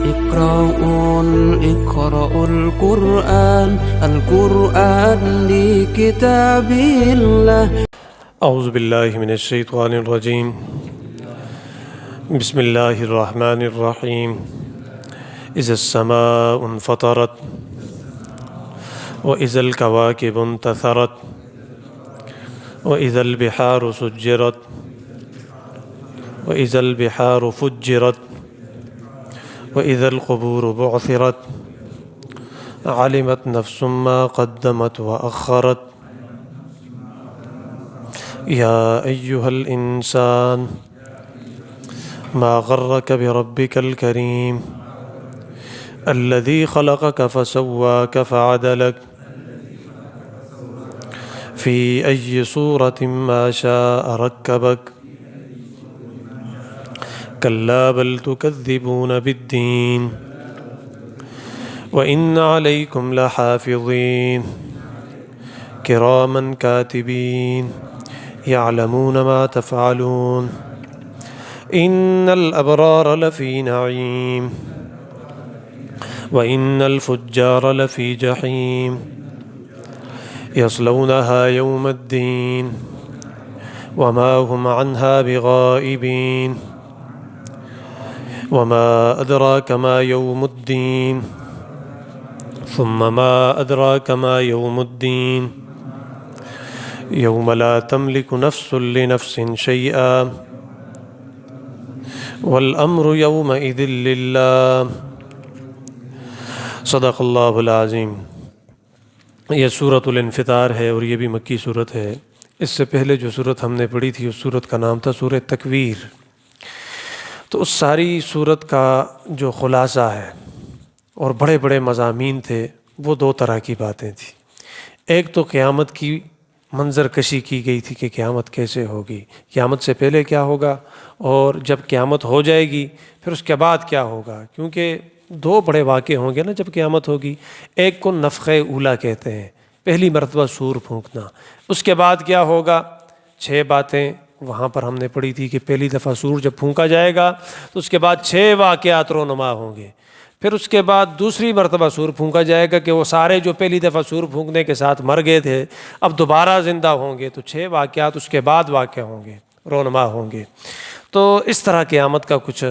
اقرأوا القرآن لكتاب الله. اعوذ باللہ من الشیطان الرجیم. بسم اللہ الرحمن الرحیم. اذا السماء انفطرت واذا الكواكب انتثرت واذا البحار سجرت واذا البحار فجرت واذا القبور بعثرت علمت نفس ما قدمت واخرت. یا ایہا الانسان ما غرک بربک الکریم الذی خلقک فسواک فعدلک فی ای صورت ما شاء رکبک کلا بل تکذبون بالدین وإن علیکم لحافظین کراما کاتبین يعلمون ما تفعلون إن الأبرار لفي نعيم وإن الفجار لفي جحيم يصلونها يوم الدين وما هم عنها بغائبين وما أدراك ما يوم الدين ثم ما أدراك ما يوم الدين یوم لا تملک نفس لنفس شیئا والامر یومئذ للہ. صدق اللہ العظیم. یہ سورۃ الانفطار ہے اور یہ بھی مکی سورت ہے. اس سے پہلے جو سورت ہم نے پڑھی تھی اس سورت کا نام تھا سورۃ تکویر. تو اس ساری سورت کا جو خلاصہ ہے اور بڑے بڑے مضامین تھے وہ دو طرح کی باتیں تھیں. ایک تو قیامت کی منظر کشی کی گئی تھی کہ قیامت کیسے ہوگی، قیامت سے پہلے کیا ہوگا اور جب قیامت ہو جائے گی پھر اس کے بعد کیا ہوگا، کیونکہ دو بڑے واقعے ہوں گے نا جب قیامت ہوگی. ایک کو نفخ اولا کہتے ہیں، پہلی مرتبہ سور پھونکنا. اس کے بعد کیا ہوگا، 6 باتیں وہاں پر ہم نے پڑھی تھی کہ پہلی دفعہ سور جب پھونکا جائے گا تو اس کے بعد 6 واقعات رونما ہوں گے. پھر اس کے بعد دوسری مرتبہ سور پھونکا جائے گا کہ وہ سارے جو پہلی دفعہ سور پھونکنے کے ساتھ مر گئے تھے اب دوبارہ زندہ ہوں گے. تو 6 واقعات اس کے بعد واقع ہوں گے، رونما ہوں گے. تو اس طرح قیامت کا کچھ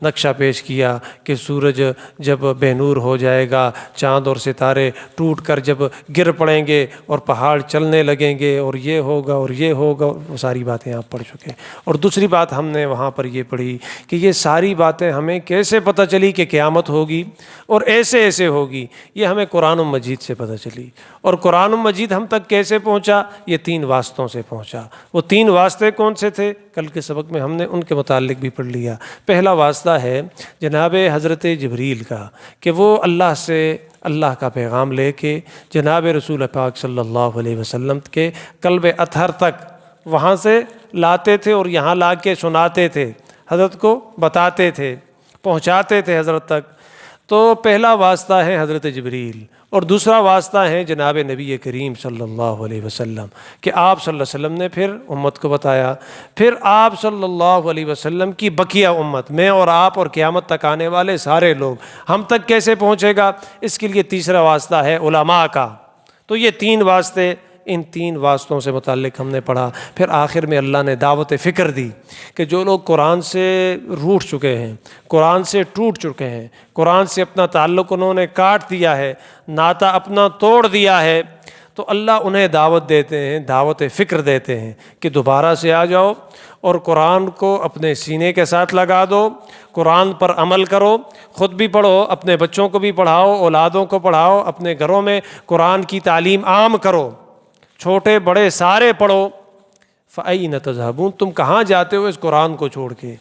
نقشہ پیش کیا کہ سورج جب بے نور ہو جائے گا، چاند اور ستارے ٹوٹ کر جب گر پڑیں گے اور پہاڑ چلنے لگیں گے اور یہ ہوگا اور یہ ہوگا. وہ ساری باتیں آپ پڑھ چکے. اور دوسری بات ہم نے وہاں پر یہ پڑھی کہ یہ ساری باتیں ہمیں کیسے پتہ چلی کہ قیامت ہوگی اور ایسے ایسے ہوگی. یہ ہمیں قرآن مجید سے پتہ چلی. اور قرآن مجید ہم تک کیسے پہنچا، یہ 3 واسطوں سے پہنچا. وہ 3 واسطے کون سے تھے، کل کے سبق میں ہم نے ان کے متعلق بھی پڑھ لیا. پہلا واسطہ ہے جناب حضرت جبریل کا کہ وہ اللہ سے اللہ کا پیغام لے کے جناب رسول پاک صلی اللہ علیہ وسلم کے قلب اطہر تک وہاں سے لاتے تھے اور یہاں لا کے سناتے تھے، حضرت کو بتاتے تھے، پہنچاتے تھے حضرت تک. تو پہلا واسطہ ہے حضرت جبریل اور دوسرا واسطہ ہے جناب نبی کریم صلی اللہ علیہ وسلم کہ آپ صلی اللہ علیہ وسلم نے پھر امت کو بتایا. پھر آپ صلی اللہ علیہ وسلم کی بقیہ امت، میں اور آپ اور قیامت تک آنے والے سارے لوگ، ہم تک کیسے پہنچے گا، اس کے لیے تیسرا واسطہ ہے علماء کا. تو یہ 3 واسطے، ان 3 واسطوں سے متعلق ہم نے پڑھا. پھر آخر میں اللہ نے دعوت فکر دی کہ جو لوگ قرآن سے روٹھ چکے ہیں، قرآن سے ٹوٹ چکے ہیں، قرآن سے اپنا تعلق انہوں نے کاٹ دیا ہے، ناطہ اپنا توڑ دیا ہے، تو اللہ انہیں دعوت دیتے ہیں، دعوت فکر دیتے ہیں کہ دوبارہ سے آ جاؤ اور قرآن کو اپنے سینے کے ساتھ لگا دو، قرآن پر عمل کرو، خود بھی پڑھو، اپنے بچوں کو بھی پڑھاؤ، اولادوں کو پڑھاؤ، اپنے گھروں میں قرآن کی تعلیم عام کرو، چھوٹے بڑے سارے پڑھو. فَأَيْنَ تَذْهَبُونَ، تم کہاں جاتے ہو اس قرآن کو چھوڑ کے.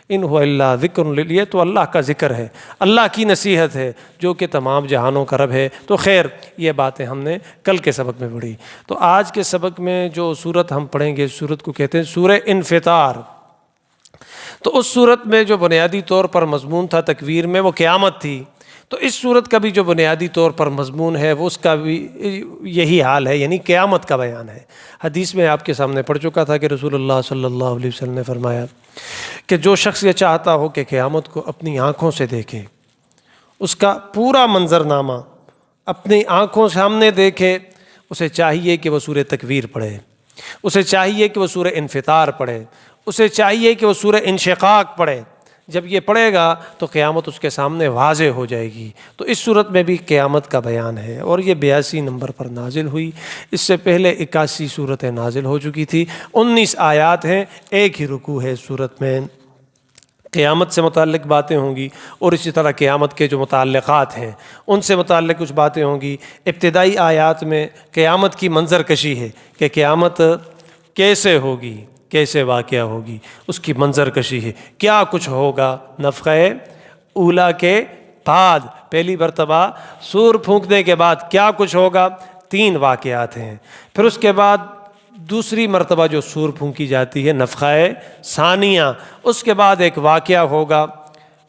ان هو الا ذکر للہ، تو اللہ کا ذکر ہے، اللہ کی نصیحت ہے جو کہ تمام جہانوں کا رب ہے. تو خیر یہ باتیں ہم نے کل کے سبق میں پڑھی. تو آج کے سبق میں جو صورت ہم پڑھیں گے، صورت کو کہتے ہیں سورہ انفطار. تو اس صورت میں جو بنیادی طور پر مضمون تھا تکویر میں وہ قیامت تھی. تو اس صورت کا بھی جو بنیادی طور پر مضمون ہے وہ اس کا بھی یہی حال ہے، یعنی قیامت کا بیان ہے۔ حدیث میں آپ کے سامنے پڑھ چکا تھا کہ رسول اللہ صلی اللہ علیہ وسلم نے فرمایا کہ جو شخص یہ چاہتا ہو کہ قیامت کو اپنی آنکھوں سے دیکھے اس کا پورا منظرنامہ اپنی آنکھوں سامنے دیکھے، اسے چاہیے کہ وہ سورہ تکویر پڑھے، اسے چاہیے کہ وہ سورہ انفطار پڑھے، اسے چاہیے کہ وہ سورہ انشقاق پڑھے۔ جب یہ پڑھے گا تو قیامت اس کے سامنے واضح ہو جائے گی۔ تو اس صورت میں بھی قیامت کا بیان ہے، اور یہ 82 نمبر پر نازل ہوئی۔ اس سے پہلے 81 صورتیں نازل ہو چکی تھی، 19 آیات ہیں، ایک ہی رکوع ہے صورت میں۔ قیامت سے متعلق باتیں ہوں گی، اور اسی طرح قیامت کے جو متعلقات ہیں ان سے متعلق کچھ باتیں ہوں گی۔ ابتدائی آیات میں قیامت کی منظر کشی ہے کہ قیامت کیسے ہوگی، کیسے واقعہ ہوگی، اس کی منظر کشی ہے، کیا کچھ ہوگا نفخہ اولا کے بعد، پہلی مرتبہ سور پھونکنے کے بعد کیا کچھ ہوگا۔ 3 واقعات ہیں۔ پھر اس کے بعد دوسری مرتبہ جو سور پھونکی جاتی ہے نفخہ ثانیہ، اس کے بعد ایک واقعہ ہوگا،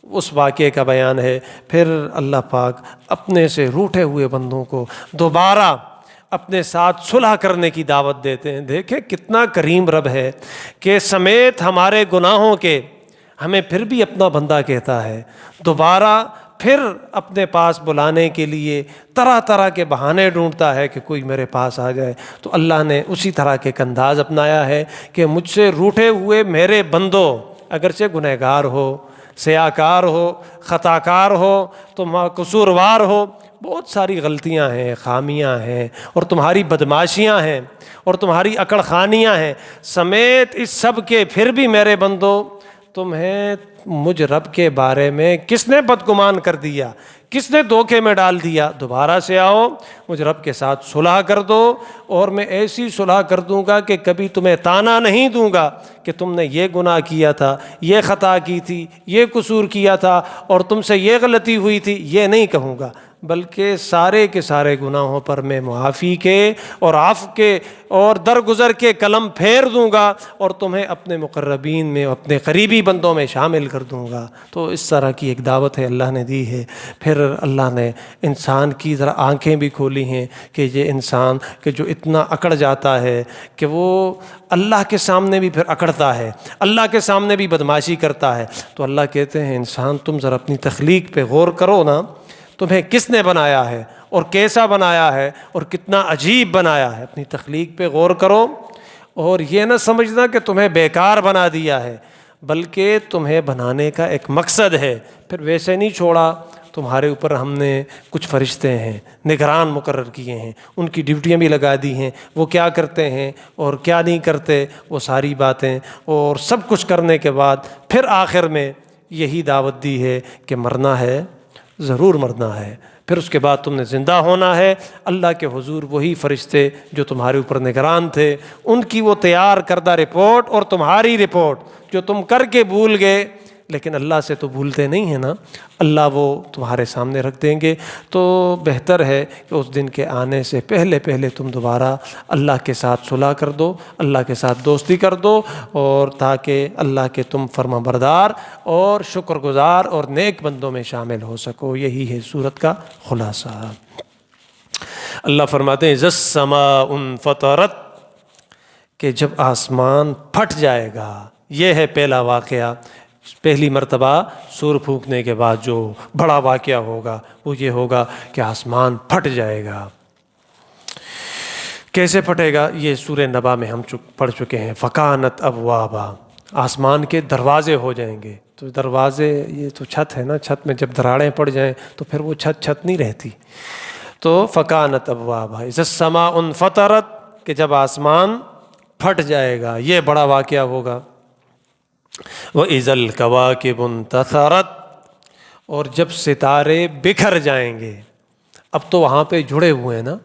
اس واقعے کا بیان ہے۔ پھر اللہ پاک اپنے سے روٹھے ہوئے بندوں کو دوبارہ اپنے ساتھ صلح کرنے کی دعوت دیتے ہیں۔ دیکھیں کتنا کریم رب ہے کہ سمیت ہمارے گناہوں کے ہمیں پھر بھی اپنا بندہ کہتا ہے، دوبارہ پھر اپنے پاس بلانے کے لیے طرح طرح کے بہانے ڈھونڈتا ہے کہ کوئی میرے پاس آ جائے۔ تو اللہ نے اسی طرح کے ایک انداز اپنایا ہے کہ مجھ سے روٹھے ہوئے میرے بندوں، اگرچہ گنہگار ہو، سیاکار ہو، خطا کار ہو، تم قصوروار ہو، بہت ساری غلطیاں ہیں، خامیاں ہیں، اور تمہاری بدماشیاں ہیں، اور تمہاری اکڑ خانیاں ہیں، سمیت اس سب کے پھر بھی میرے بندو تمہیں مجھ رب کے بارے میں کس نے بدگمان کر دیا، کس نے دھوکے میں ڈال دیا، دوبارہ سے آؤ، مجھ رب کے ساتھ صلح کر دو، اور میں ایسی صلح کر دوں گا کہ کبھی تمہیں تانا نہیں دوں گا کہ تم نے یہ گناہ کیا تھا، یہ خطا کی تھی، یہ قصور کیا تھا، اور تم سے یہ غلطی ہوئی تھی، یہ نہیں کہوں گا، بلکہ سارے کے سارے گناہوں پر میں معافی کے اور عفو کے اور درگزر کے قلم پھیر دوں گا، اور تمہیں اپنے مقربین میں، اپنے قریبی بندوں میں شامل کر دوں گا۔ تو اس طرح کی ایک دعوت ہے اللہ نے دی ہے۔ پھر اللہ نے انسان کی ذرا آنکھیں بھی کھولی ہیں کہ یہ انسان کہ جو اتنا اکڑ جاتا ہے کہ وہ اللہ کے سامنے بھی پھر اکڑتا ہے، اللہ کے سامنے بھی بدماشی کرتا ہے، تو اللہ کہتے ہیں انسان تم ذرا اپنی تخلیق پہ غور کرو نا، تمہیں کس نے بنایا ہے اور کیسا بنایا ہے اور کتنا عجیب بنایا ہے، اپنی تخلیق پہ غور کرو، اور یہ نہ سمجھنا کہ تمہیں بیکار بنا دیا ہے، بلکہ تمہیں بنانے کا ایک مقصد ہے۔ پھر ویسے نہیں چھوڑا، تمہارے اوپر ہم نے کچھ فرشتے ہیں، نگران مقرر کیے ہیں، ان کی ڈیوٹیاں بھی لگا دی ہیں، وہ کیا کرتے ہیں اور کیا نہیں کرتے، وہ ساری باتیں، اور سب کچھ کرنے کے بعد پھر آخر میں یہی دعوت دی ہے کہ مرنا ہے، ضرور مرنا ہے، پھر اس کے بعد تم نے زندہ ہونا ہے۔ اللہ کے حضور وہی فرشتے جو تمہارے اوپر نگران تھے، ان کی وہ تیار کردہ رپورٹ اور تمہاری رپورٹ جو تم کر کے بھول گئے، لیکن اللہ سے تو بھولتے نہیں ہیں نا، اللہ وہ تمہارے سامنے رکھ دیں گے۔ تو بہتر ہے کہ اس دن کے آنے سے پہلے پہلے تم دوبارہ اللہ کے ساتھ صلح کر دو، اللہ کے ساتھ دوستی کر دو، اور تاکہ اللہ کے تم فرما بردار اور شکر گزار اور نیک بندوں میں شامل ہو سکو۔ یہی ہے سورت کا خلاصہ۔ اللہ فرماتے ہیں ذا السماء انفطرت، کہ جب آسمان پھٹ جائے گا، یہ ہے پہلا واقعہ۔ پہلی مرتبہ سور پھونکنے کے بعد جو بڑا واقعہ ہوگا وہ یہ ہوگا کہ آسمان پھٹ جائے گا۔ کیسے پھٹے گا؟ یہ سورہ نبا میں ہم پڑھ چکے ہیں۔ فکانت ابوابا، آسمان کے دروازے ہو جائیں گے۔ تو دروازے، یہ تو چھت ہے نا، چھت میں جب دراڑیں پڑ جائیں تو پھر وہ چھت نہیں رہتی۔ تو فکانت ابوابا اذا السماء انفطرت، کہ جب آسمان پھٹ جائے گا، یہ بڑا واقعہ ہوگا۔ وَإِذَا الْكَوَاكِبُ انتثرت، اور جب ستارے بکھر جائیں گے۔ اب تو وہاں پہ جڑے ہوئے ہیں نا،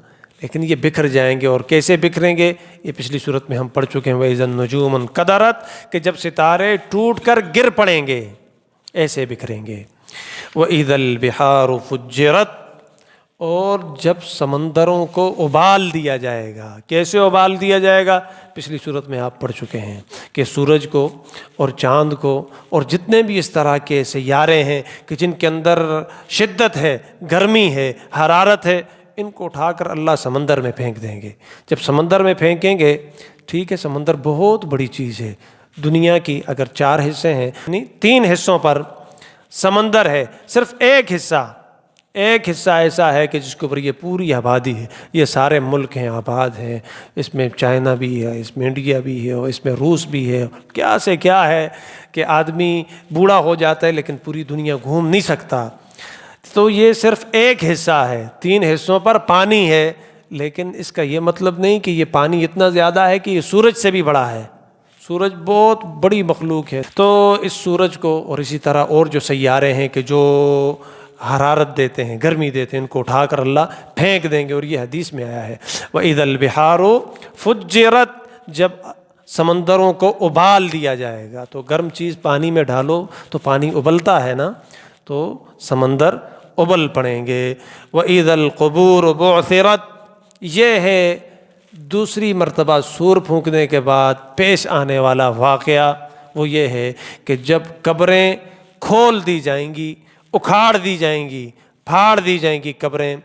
لیکن یہ بکھر جائیں گے، اور کیسے بکھریں گے؟ یہ پچھلی صورت میں ہم پڑھ چکے ہیں وَإِذَا النُّجُومُ انْكَدَرَتْ، کہ جب ستارے ٹوٹ کر گر پڑیں گے، ایسے بکھریں گے۔ وَإِذَا الْبِحَارُ فُجِّرَتْ، اور جب سمندروں کو ابال دیا جائے گا۔ کیسے ابال دیا جائے گا؟ پچھلی صورت میں آپ پڑھ چکے ہیں کہ سورج کو اور چاند کو اور جتنے بھی اس طرح کے سیارے ہیں کہ جن کے اندر شدت ہے، گرمی ہے، حرارت ہے، ان کو اٹھا کر اللہ سمندر میں پھینک دیں گے۔ جب سمندر میں پھینکیں گے، ٹھیک ہے، سمندر بہت بڑی چیز ہے، دنیا کی اگر 4 حصے ہیں، یعنی 3 حصوں پر سمندر ہے، صرف ایک حصہ ایک حصہ ایسا ہے کہ جس کے اوپر یہ پوری آبادی ہے، یہ سارے ملک ہیں آباد ہیں، اس میں چائنا بھی ہے، اس میں انڈیا بھی ہے، اور اس میں روس بھی ہے، کیا سے کیا ہے کہ آدمی بوڑھا ہو جاتا ہے لیکن پوری دنیا گھوم نہیں سکتا۔ تو یہ صرف ایک حصہ ہے، 3 حصوں پر پانی ہے، لیکن اس کا یہ مطلب نہیں کہ یہ پانی اتنا زیادہ ہے کہ یہ سورج سے بھی بڑا ہے۔ سورج بہت بڑی مخلوق ہے، تو اس سورج کو اور اسی طرح اور جو سیارے ہیں کہ جو حرارت دیتے ہیں، گرمی دیتے ہیں، ان کو اٹھا کر اللہ پھینک دیں گے، اور یہ حدیث میں آیا ہے وَإِذَا الْبِحَارُ فُجِّرَتْ، جب سمندروں کو ابال دیا جائے گا، تو گرم چیز پانی میں ڈالو تو پانی ابلتا ہے نا، تو سمندر ابل پڑیں گے۔ وَإِذَا الْقُبُورُ بُعْثِرَتْ، یہ ہے دوسری مرتبہ سور پھونکنے کے بعد پیش آنے والا واقعہ، وہ یہ ہے کہ جب قبریں کھول دی جائیں گی، اکھاڑ دی جائیں گی، پھاڑ دی جائیں گی قبریں،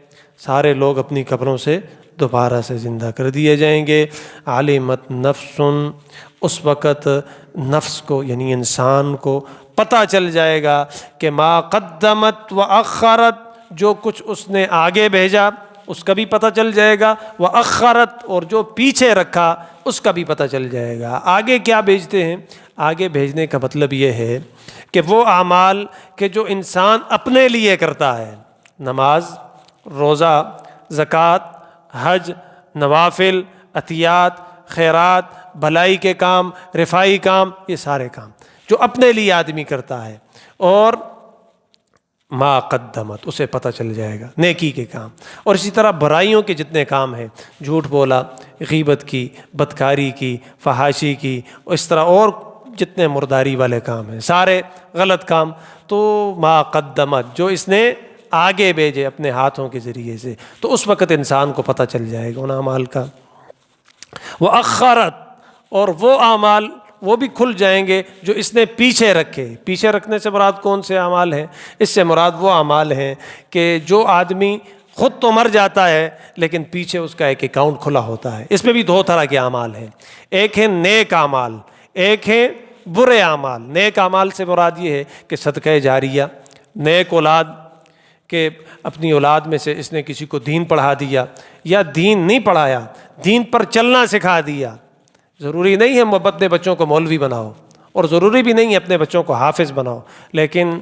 سارے لوگ اپنی قبروں سے دوبارہ سے زندہ کر دیے جائیں گے۔ علمت نفس، اس وقت نفس کو یعنی انسان کو پتہ چل جائے گا کہ ما قدمت و اخرت، جو کچھ اس نے آگے بھیجا اس کا بھی پتہ چل جائے گا، وَأَخَّرَتْ، اور جو پیچھے رکھا اس کا بھی پتہ چل جائے گا۔ آگے کیا بھیجتے ہیں؟ آگے بھیجنے کا مطلب یہ ہے کہ وہ اعمال کہ جو انسان اپنے لیے کرتا ہے، نماز، روزہ، زکوٰۃ، حج، نوافل، عطیات، خیرات، بھلائی کے کام، رفائی کام، یہ سارے کام جو اپنے لیے آدمی کرتا ہے، اور ما قدمت، اسے پتہ چل جائے گا نیکی کے کام، اور اسی طرح برائیوں کے جتنے کام ہیں، جھوٹ بولا، غیبت کی، بدکاری کی، فحاشی کی، اس طرح اور جتنے مرداری والے کام ہیں، سارے غلط کام، تو ما قدمت، جو اس نے آگے بھیجے اپنے ہاتھوں کے ذریعے سے، تو اس وقت انسان کو پتہ چل جائے گا ان اعمال کا۔ وَأَخَّرَتْ، اور وہ اعمال وہ بھی کھل جائیں گے جو اس نے پیچھے رکھے۔ پیچھے رکھنے سے مراد کون سے اعمال ہیں؟ اس سے مراد وہ اعمال ہیں کہ جو آدمی خود تو مر جاتا ہے لیکن پیچھے اس کا ایک اکاؤنٹ کھلا ہوتا ہے۔ اس میں بھی 2 طرح کے اعمال ہیں، ایک ہے نیک اعمال، ایک ہے برے اعمال۔ نیک اعمال سے مراد یہ ہے کہ صدقہ جاریہ، نیک اولاد، کہ اپنی اولاد میں سے اس نے کسی کو دین پڑھا دیا، یا دین نہیں پڑھایا، دین پر چلنا سکھا دیا۔ ضروری نہیں ہے اپنے بچوں کو مولوی بناؤ، اور ضروری بھی نہیں ہے اپنے بچوں کو حافظ بناؤ، لیکن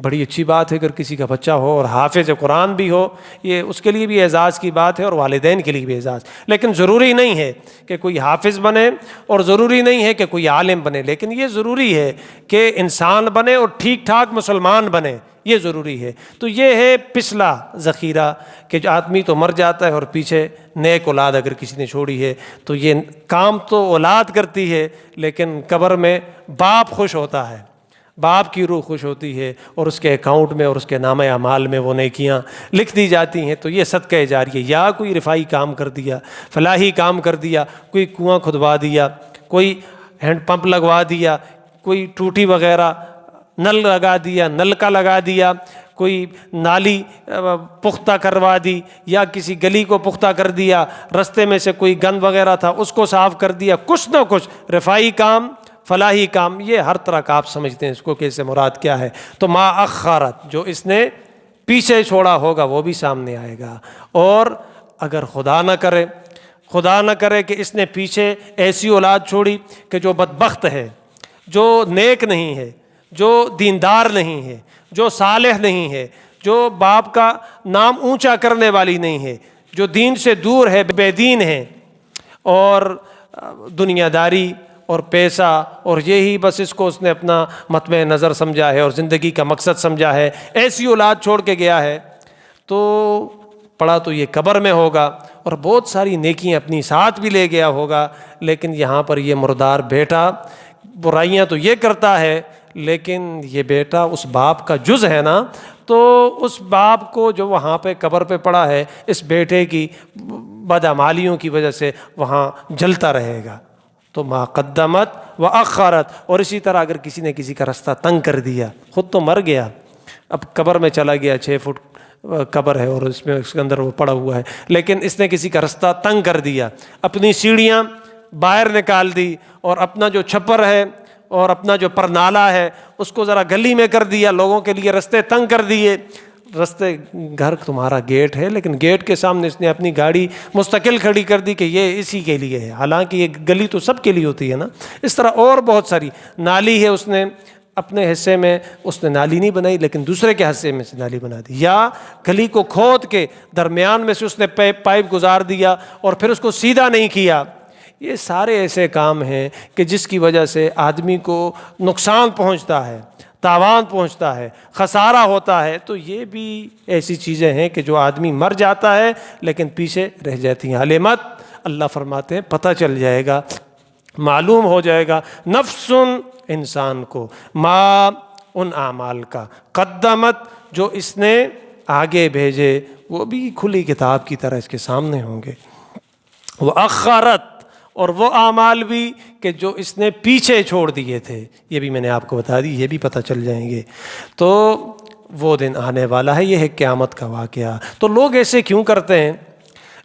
بڑی اچھی بات ہے اگر کسی کا بچہ ہو اور حافظ قرآن بھی ہو، یہ اس کے لیے بھی اعزاز کی بات ہے اور والدین کے لیے بھی اعزاز۔ لیکن ضروری نہیں ہے کہ کوئی حافظ بنے، اور ضروری نہیں ہے کہ کوئی عالم بنے، لیکن یہ ضروری ہے کہ انسان بنے اور ٹھیک ٹھاک مسلمان بنے، یہ ضروری ہے۔ تو یہ ہے پچھلا ذخیرہ کہ جو آدمی تو مر جاتا ہے اور پیچھے نیک اولاد اگر کسی نے چھوڑی ہے، تو یہ کام تو اولاد کرتی ہے، لیکن قبر میں باپ خوش ہوتا ہے، باپ کی روح خوش ہوتی ہے، اور اس کے اکاؤنٹ میں اور اس کے نامہ اعمال میں وہ نیکیاں لکھ دی جاتی ہیں۔ تو یہ صدقہ جاریہ، یا کوئی رفائی کام کر دیا، فلاحی کام کر دیا، کوئی کنواں کھدوا دیا، کوئی ہینڈ پمپ لگوا دیا، کوئی ٹوٹی وغیرہ نل لگا دیا، نلکا لگا دیا، کوئی نالی پختہ کروا دی، یا کسی گلی کو پختہ کر دیا، رستے میں سے کوئی گند وغیرہ تھا اس کو صاف کر دیا، کچھ نہ کچھ رفائی کام، فلاحی کام، یہ ہر طرح کا آپ سمجھتے ہیں اس کو کہ اس سے مراد کیا ہے۔ تو ما اخرت، جو اس نے پیچھے چھوڑا ہوگا وہ بھی سامنے آئے گا، اور اگر خدا نہ کرے کہ اس نے پیچھے ایسی اولاد چھوڑی کہ جو بدبخت ہے، جو نیک نہیں ہے، جو دیندار نہیں ہے، جو صالح نہیں ہے، جو باپ کا نام اونچا کرنے والی نہیں ہے، جو دین سے دور ہے، بے دین ہے، اور دنیا داری اور پیسہ اور یہی بس اس کو اس نے اپنا مطمع نظر سمجھا ہے اور زندگی کا مقصد سمجھا ہے، ایسی اولاد چھوڑ کے گیا ہے، تو پڑا تو یہ قبر میں ہوگا، اور بہت ساری نیکیاں اپنی ساتھ بھی لے گیا ہوگا، لیکن یہاں پر یہ مردار بیٹا برائیاں تو یہ کرتا ہے، لیکن یہ بیٹا اس باپ کا جز ہے نا، تو اس باپ کو جو وہاں پہ قبر پہ پڑا ہے، اس بیٹے کی بدعمالیوں کی وجہ سے وہاں جلتا رہے گا۔ تو ما قدمت و اخرت، اور اسی طرح اگر کسی نے کسی کا رستہ تنگ کر دیا، خود تو مر گیا، اب قبر میں چلا گیا، 6 فٹ قبر ہے اور اس کے اندر وہ پڑا ہوا ہے، لیکن اس نے کسی کا رستہ تنگ کر دیا، اپنی سیڑھیاں باہر نکال دی، اور اپنا جو چھپر ہے اور اپنا جو پرنالا ہے اس کو ذرا گلی میں کر دیا، لوگوں کے لیے رستے تنگ کر دیے، رستے گھر تمہارا گیٹ ہے، لیکن گیٹ کے سامنے اس نے اپنی گاڑی مستقل کھڑی کر دی کہ یہ اسی کے لیے ہے، حالانکہ یہ گلی تو سب کے لیے ہوتی ہے نا۔ اس طرح اور بہت ساری نالی ہے، اس نے اپنے حصے میں اس نے نالی نہیں بنائی لیکن دوسرے کے حصے میں سے نالی بنا دی، یا گلی کو کھود کے درمیان میں سے اس نے پائپ گزار دیا اور پھر اس کو سیدھا نہیں کیا۔ یہ سارے ایسے کام ہیں کہ جس کی وجہ سے آدمی کو نقصان پہنچتا ہے، تاوان پہنچتا ہے، خسارہ ہوتا ہے۔ تو یہ بھی ایسی چیزیں ہیں کہ جو آدمی مر جاتا ہے لیکن پیچھے رہ جاتی ہیں۔ علمت، اللہ فرماتے ہیں پتہ چل جائے گا، معلوم ہو جائے گا نفس انسان کو ما ان اعمال کا قدمت جو اس نے آگے بھیجے، وہ بھی کھلی کتاب کی طرح اس کے سامنے ہوں گے۔ وہ اخرت، اور وہ اعمال بھی کہ جو اس نے پیچھے چھوڑ دیے تھے، یہ بھی میں نے آپ کو بتا دی، یہ بھی پتہ چل جائیں گے۔ تو وہ دن آنے والا ہے، یہ ہے قیامت کا واقعہ۔ تو لوگ ایسے کیوں کرتے ہیں؟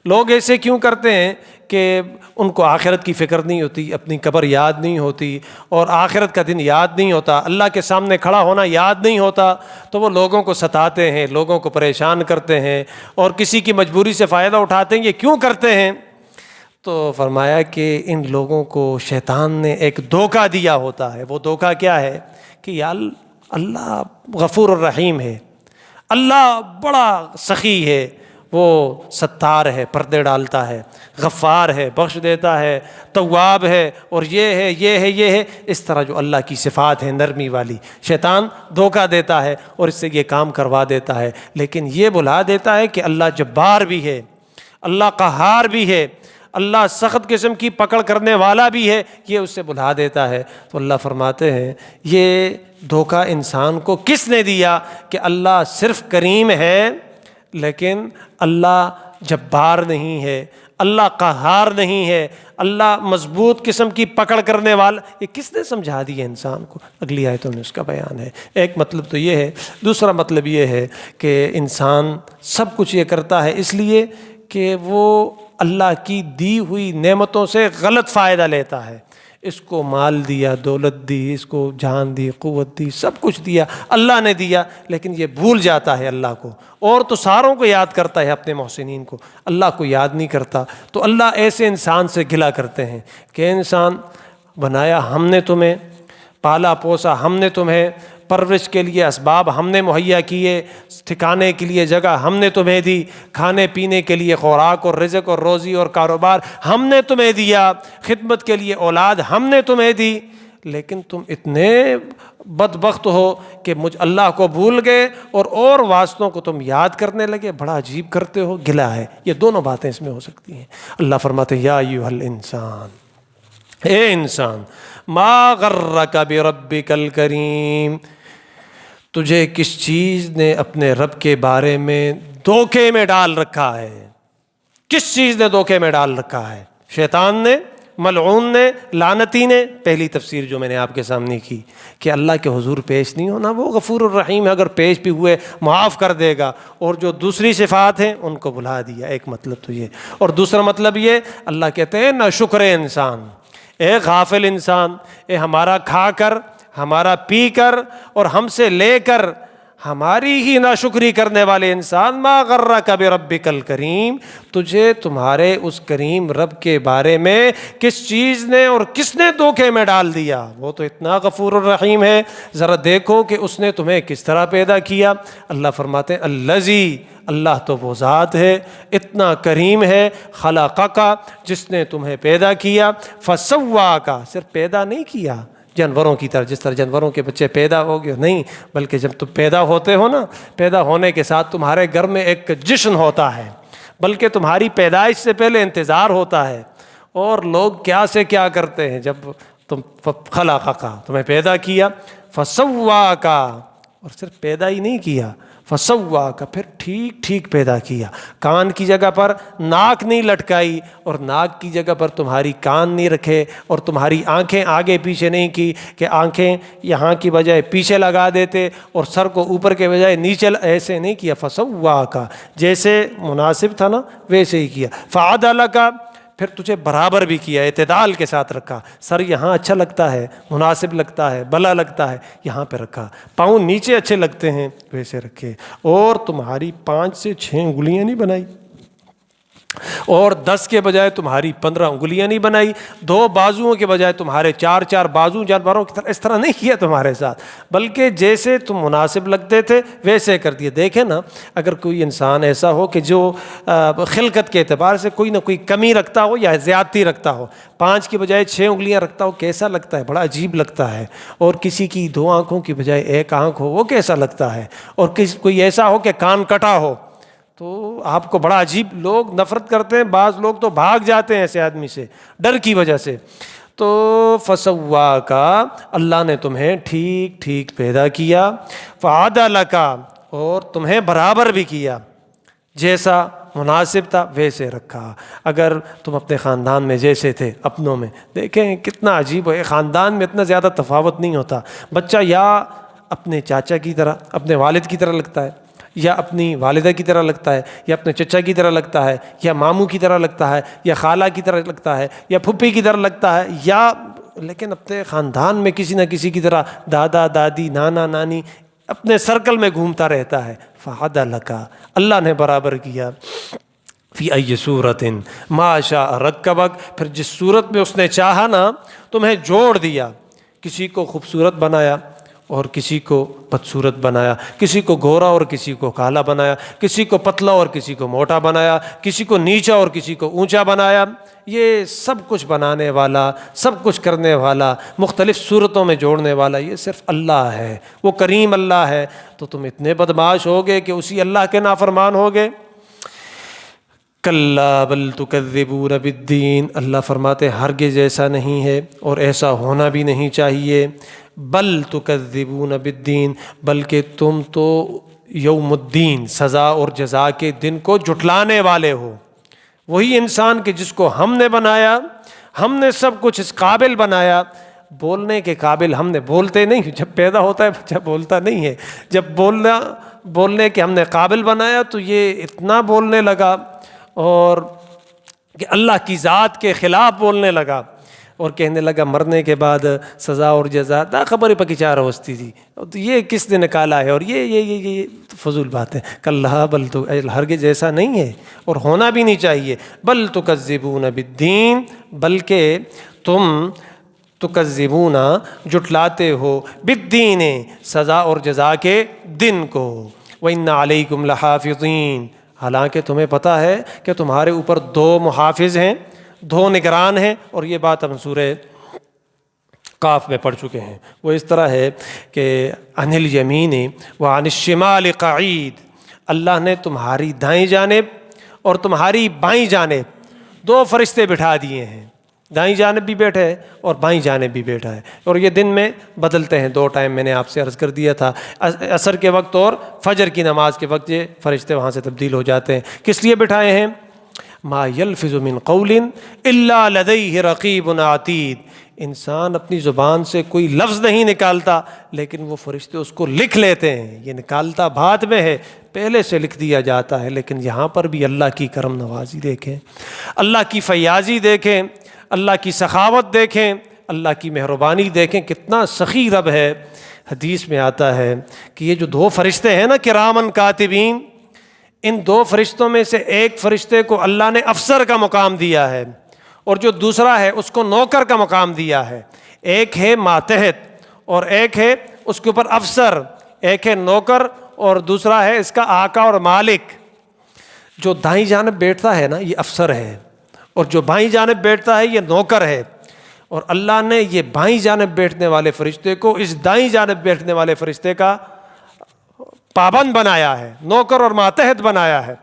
لوگ ایسے کیوں کرتے ہیں کہ ان کو آخرت کی فکر نہیں ہوتی، اپنی قبر یاد نہیں ہوتی، اور آخرت کا دن یاد نہیں ہوتا، اللہ کے سامنے کھڑا ہونا یاد نہیں ہوتا، تو وہ لوگوں کو ستاتے ہیں، لوگوں کو پریشان کرتے ہیں، اور کسی کی مجبوری سے فائدہ اٹھاتے ہیں۔ یہ کیوں کرتے ہیں؟ تو فرمایا کہ ان لوگوں کو شیطان نے ایک دھوکہ دیا ہوتا ہے۔ وہ دھوکہ کیا ہے؟ کہ یا اللہ غفور الرحیم ہے، اللہ بڑا سخی ہے، وہ ستار ہے، پردے ڈالتا ہے، غفار ہے، بخش دیتا ہے، تواب ہے، اور یہ ہے یہ ہے یہ ہے، اس طرح جو اللہ کی صفات ہیں نرمی والی، شیطان دھوکہ دیتا ہے اور اس سے یہ کام کروا دیتا ہے۔ لیکن یہ بلا دیتا ہے کہ اللہ جبار بھی ہے، اللہ قہار بھی ہے، اللہ سخت قسم کی پکڑ کرنے والا بھی ہے، یہ اس سے بلا دیتا ہے۔ تو اللہ فرماتے ہیں یہ دھوکہ انسان کو کس نے دیا؟ کہ اللہ صرف کریم ہے لیکن اللہ جبار نہیں ہے، اللہ قہار نہیں ہے، اللہ مضبوط قسم کی پکڑ کرنے والا۔ یہ کس نے سمجھا دیا انسان کو؟ اگلی آیتوں میں اس کا بیان ہے۔ ایک مطلب تو یہ ہے، دوسرا مطلب یہ ہے کہ انسان سب کچھ یہ کرتا ہے اس لیے کہ وہ اللہ کی دی ہوئی نعمتوں سے غلط فائدہ لیتا ہے۔ اس کو مال دیا، دولت دی، اس کو جان دی، قوت دی، سب کچھ دیا، اللہ نے دیا، لیکن یہ بھول جاتا ہے اللہ کو، اور تو ساروں کو یاد کرتا ہے، اپنے محسنین کو، اللہ کو یاد نہیں کرتا۔ تو اللہ ایسے انسان سے گلہ کرتے ہیں کہ انسان بنایا ہم نے تمہیں، پالا پوسا ہم نے تمہیں، پرورش کے لیے اسباب ہم نے مہیا کیے، ٹھکانے کے لیے جگہ ہم نے تمہیں دی، کھانے پینے کے لیے خوراک اور رزق اور روزی اور کاروبار ہم نے تمہیں دیا، خدمت کے لیے اولاد ہم نے تمہیں دی، لیکن تم اتنے بدبخت ہو کہ مجھ اللہ کو بھول گئے اور واسطوں کو تم یاد کرنے لگے، بڑا عجیب کرتے ہو۔ گلہ ہے، یہ دونوں باتیں اس میں ہو سکتی ہیں۔ اللہ فرماتے ہیں یا ایھا الانسان، اے انسان، ما غرک بربک الکریم، تجھے کس چیز نے اپنے رب کے بارے میں دھوکے میں ڈال رکھا ہے؟ کس چیز نے دھوکے میں ڈال رکھا ہے؟ شیطان نے، ملعون نے، لعنتی نے۔ پہلی تفسیر جو میں نے آپ کے سامنے کی کہ اللہ کے حضور پیش نہیں ہونا، وہ غفور الرحیم ہے، اگر پیش بھی ہوئے معاف کر دے گا، اور جو دوسری صفات ہیں ان کو بھلا دیا۔ ایک مطلب تو یہ، اور دوسرا مطلب یہ اللہ کہتے ہیں نہ شکر انسان، اے غافل انسان، اے ہمارا کھا کر، ہمارا پی کر اور ہم سے لے کر ہماری ہی ناشکری کرنے والے انسان، ما غرک بربک الکریم، تجھے تمہارے اس کریم رب کے بارے میں کس چیز نے اور کس نے دھوکے میں ڈال دیا؟ وہ تو اتنا غفور الرحیم ہے، ذرا دیکھو کہ اس نے تمہیں کس طرح پیدا کیا۔ اللہ فرماتے ہیں الذی، اللہ تو وہ ذات ہے، اتنا کریم ہے، خلقک، جس نے تمہیں پیدا کیا، فسواک، صرف پیدا نہیں کیا جانوروں کی طرح، جس طرح جانوروں کے بچے پیدا ہو گئے، نہیں، بلکہ جب تم پیدا ہوتے ہو نا، پیدا ہونے کے ساتھ تمہارے گھر میں ایک جشن ہوتا ہے، بلکہ تمہاری پیدائش سے پہلے انتظار ہوتا ہے۔ اور لوگ کیا سے کیا کرتے ہیں، جب تم خلقک، تمہیں پیدا کیا، فسواک، اور صرف پیدا ہی نہیں کیا، فسواک، پھر ٹھیک ٹھیک پیدا کیا۔ کان کی جگہ پر ناک نہیں لٹکائی، اور ناک کی جگہ پر تمہاری کان نہیں رکھے، اور تمہاری آنکھیں آگے پیچھے نہیں کی کہ آنکھیں یہاں کی بجائے پیچھے لگا دیتے اور سر کو اوپر کے بجائے نیچے، ایسے نہیں کیا۔ فسواک، جیسے مناسب تھا نا ویسے ہی کیا۔ فعدلک، پھر تجھے برابر بھی کیا، اعتدال کے ساتھ رکھا، سر یہاں اچھا لگتا ہے، مناسب لگتا ہے، بھلا لگتا ہے، یہاں پہ رکھا، پاؤں نیچے اچھے لگتے ہیں ویسے رکھے، اور تمہاری 5 سے 6 انگلیاں نہیں بنائی، اور 10 کے بجائے تمہاری 15 انگلیاں نہیں بنائی، 2 بازوؤں کے بجائے تمہارے 4 بازو جانوروں کی طرح اس طرح نہیں کیا تمہارے ساتھ، بلکہ جیسے تم مناسب لگتے تھے ویسے کر دیے۔ دیکھیں نا، اگر کوئی انسان ایسا ہو کہ جو خلقت کے اعتبار سے کوئی نہ کوئی کمی رکھتا ہو یا زیادتی رکھتا ہو، 5 کی بجائے 6 انگلیاں رکھتا ہو، کیسا لگتا ہے؟ بڑا عجیب لگتا ہے۔ اور کسی کی 2 آنکھوں کی بجائے 1 آنکھ ہو، وہ کیسا لگتا ہے؟ اور کوئی ایسا ہو کہ کان کٹا ہو، تو آپ کو بڑا عجیب، لوگ نفرت کرتے ہیں، بعض لوگ تو بھاگ جاتے ہیں ایسے آدمی سے ڈر کی وجہ سے۔ تو فسواک، اللہ نے تمہیں ٹھیک ٹھیک پیدا کیا، فعدلک، اور تمہیں برابر بھی کیا، جیسا مناسب تھا ویسے رکھا۔ اگر تم اپنے خاندان میں جیسے تھے، اپنوں میں دیکھیں کتنا عجیب ہے، خاندان میں اتنا زیادہ تفاوت نہیں ہوتا، بچہ یا اپنے چاچا کی طرح، اپنے والد کی طرح لگتا ہے، یا اپنی والدہ کی طرح لگتا ہے، یا اپنے چچا کی طرح لگتا ہے، یا ماموں کی طرح لگتا ہے، یا خالہ کی طرح لگتا ہے، یا پھپھی کی طرح لگتا ہے، یا لیکن اپنے خاندان میں کسی نہ کسی کی طرح دادا دادی نانا نانی اپنے سرکل میں گھومتا رہتا ہے۔ فعدلک، اللہ نے برابر کیا، فی ای صورت ما شاء رکبک، پھر جس صورت میں اس نے چاہا نا تمہیں جوڑ دیا، کسی کو خوبصورت بنایا اور کسی کو بدصورت بنایا، کسی کو گورا اور کسی کو کالا بنایا، کسی کو پتلا اور کسی کو موٹا بنایا، کسی کو نیچا اور کسی کو اونچا بنایا۔ یہ سب کچھ بنانے والا، سب کچھ کرنے والا، مختلف صورتوں میں جوڑنے والا یہ صرف اللہ ہے، وہ کریم اللہ ہے۔ تو تم اتنے بدمعاش ہوگے کہ اسی اللہ کے نافرمان ہوگے۔ کلا بل تکذبون بالدین، اللہ فرماتے ہرگز ایسا نہیں ہے اور ایسا ہونا بھی نہیں چاہیے۔ بل تکذبون بالدین، بلکہ تم تو یوم الدین، سزا اور جزا کے دن کو جھٹلانے والے ہو۔ وہی انسان کہ جس کو ہم نے بنایا، ہم نے سب کچھ اس قابل بنایا، بولنے کے قابل ہم نے، بولتے نہیں، جب پیدا ہوتا ہے بچہ بولتا نہیں ہے، جب بولنے کے ہم نے قابل بنایا تو یہ اتنا بولنے لگا اور کہ اللہ کی ذات کے خلاف بولنے لگا، اور کہنے لگا مرنے کے بعد سزا اور جزا دا خبر پکی چار ہوستی تھی، تو یہ کس نے نکالا ہے، اور یہ فضول بات ہے۔ کلّا بل تو، ہرگز ایسا نہیں ہے اور ہونا بھی نہیں چاہیے۔ بل تکذبون بالدین، بلکہ تم تکذبون جٹلاتے ہو، بالدین، سزا اور جزا کے دن کو۔ وَإِنَّ عَلَيْكُمْ لَحَافِظِينَ، حالانکہ تمہیں پتہ ہے کہ تمہارے اوپر 2 محافظ ہیں، 2 نگران ہیں، اور یہ بات ہم سورہ قاف میں پڑھ چکے ہیں۔ وہ اس طرح ہے کہ عن الیمین وعن الشمال قعید، اللہ نے تمہاری دائیں جانب اور تمہاری بائیں جانب 2 فرشتے بٹھا دیے ہیں، دائیں جانب بھی بیٹھا ہے اور بائیں جانب بھی بیٹھا ہے، اور یہ دن میں بدلتے ہیں 2 ٹائم، میں نے آپ سے عرض کر دیا تھا، عصر کے وقت اور فجر کی نماز کے وقت یہ فرشتے وہاں سے تبدیل ہو جاتے ہیں۔ کس لیے بٹھائے ہیں؟ ما یلفظ من قول الا لدیہ رقیب عتید، انسان اپنی زبان سے کوئی لفظ نہیں نکالتا لیکن وہ فرشتے اس کو لکھ لیتے ہیں۔ یہ نکالتا بعد میں ہے، پہلے سے لکھ دیا جاتا ہے، لیکن یہاں پر بھی اللہ کی کرم نوازی دیکھیں، اللہ کی فیاضی دیکھیں، اللہ کی سخاوت دیکھیں، اللہ کی مہربانی دیکھیں، کتنا سخی رب ہے۔ حدیث میں آتا ہے کہ یہ جو 2 فرشتے ہیں نا کرامن کاتبین، ان 2 فرشتوں میں سے ایک فرشتے کو اللہ نے افسر کا مقام دیا ہے، اور جو دوسرا ہے اس کو نوکر کا مقام دیا ہے۔ ایک ہے ماتحت اور ایک ہے اس کے اوپر افسر، ایک ہے نوکر اور دوسرا ہے اس کا آقا اور مالک۔ جو دائیں جانب بیٹھتا ہے نا یہ افسر ہے، اور جو بائیں جانب بیٹھتا ہے یہ نوکر ہے، اور اللہ نے یہ بائیں جانب بیٹھنے والے فرشتے کو اس دائیں جانب بیٹھنے والے فرشتے کا پابند بنایا ہے، نوکر اور ماتحت بنایا ہے۔